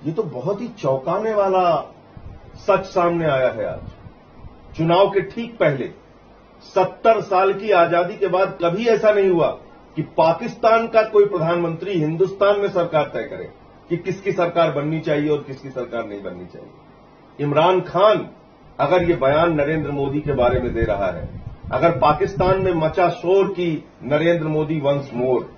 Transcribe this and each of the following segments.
ये तो बहुत ही चौंकाने वाला सच सामने आया है आज। चुनाव के ठीक पहले 70 साल की आजादी के बाद कभी ऐसा नहीं हुआ कि पाकिस्तान का कोई प्रधानमंत्री हिंदुस्तान में सरकार तय करे कि किसकी सरकार बननी चाहिए और किसकी सरकार नहीं बननी चाहिए। इमरान खान अगर ये बयान नरेंद्र मोदी के बारे में दे रहा है, अगर पाकिस्तान में मचा शोर की नरेंद्र मोदी वंस मोर,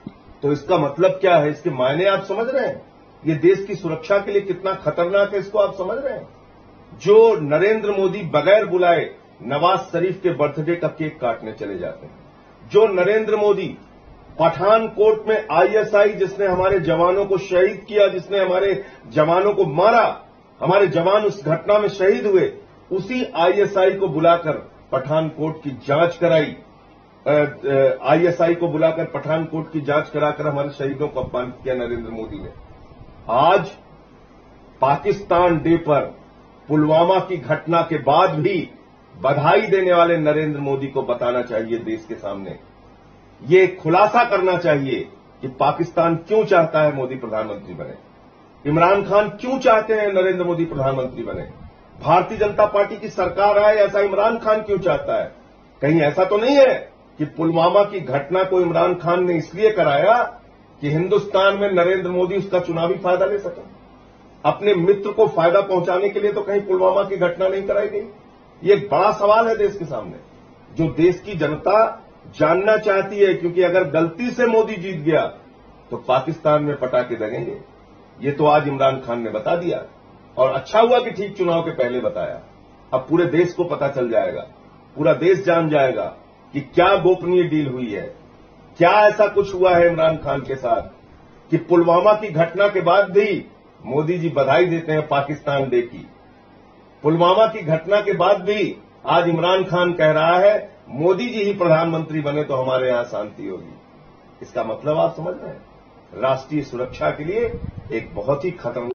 तो इसका मतलब क्या है? इसके मायने आप समझ रहे हैं? ये देश की सुरक्षा के लिए कितना खतरनाक है, इसको आप समझ रहे हैं? जो नरेंद्र मोदी बगैर बुलाए नवाज शरीफ के बर्थडे का केक काटने चले जाते हैं, जो नरेंद्र मोदी पठानकोट में आईएसआई जिसने हमारे जवानों को शहीद किया, जिसने हमारे जवानों को मारा, हमारे जवान उस घटना में शहीद हुए, उसी आईएसआई को बुलाकर पठानकोट की जांच कराई, आईएसआई को बुलाकर पठानकोट की जांच कराकर हमारे शहीदों को अपमानित किया नरेंद्र मोदी ने। आज पाकिस्तान डे पर पुलवामा की घटना के बाद भी बधाई देने वाले नरेंद्र मोदी को बताना चाहिए देश के सामने, ये खुलासा करना चाहिए कि पाकिस्तान क्यों चाहता है मोदी प्रधानमंत्री बने, इमरान खान क्यों चाहते हैं नरेंद्र मोदी प्रधानमंत्री बने, भारतीय जनता पार्टी की सरकार आए ऐसा इमरान खान क्यों चाहता है। कहीं ऐसा तो नहीं है कि पुलवामा की घटना को इमरान खान ने इसलिए कराया कि हिंदुस्तान में नरेंद्र मोदी उसका चुनावी फायदा ले सके। अपने मित्र को फायदा पहुंचाने के लिए तो कहीं पुलवामा की घटना नहीं कराई गई। ये एक बड़ा सवाल है देश के सामने, जो देश की जनता जानना चाहती है, क्योंकि अगर गलती से मोदी जीत गया तो पाकिस्तान में पटाखे लगेंगे। ये तो आज इमरान खान ने बता दिया, और अच्छा हुआ कि ठीक चुनाव के पहले बताया। अब पूरे देश को पता चल जाएगा, पूरा देश जान जाएगा कि क्या गोपनीय डील हुई है, क्या ऐसा कुछ हुआ है इमरान खान के साथ कि पुलवामा की घटना के बाद भी मोदी जी बधाई देते हैं पाकिस्तान डे की। पुलवामा की घटना के बाद भी आज इमरान खान कह रहा है मोदी जी ही प्रधानमंत्री बने तो हमारे यहां शांति होगी। इसका मतलब आप समझ रहे हैं, राष्ट्रीय सुरक्षा के लिए एक बहुत ही खतरनाक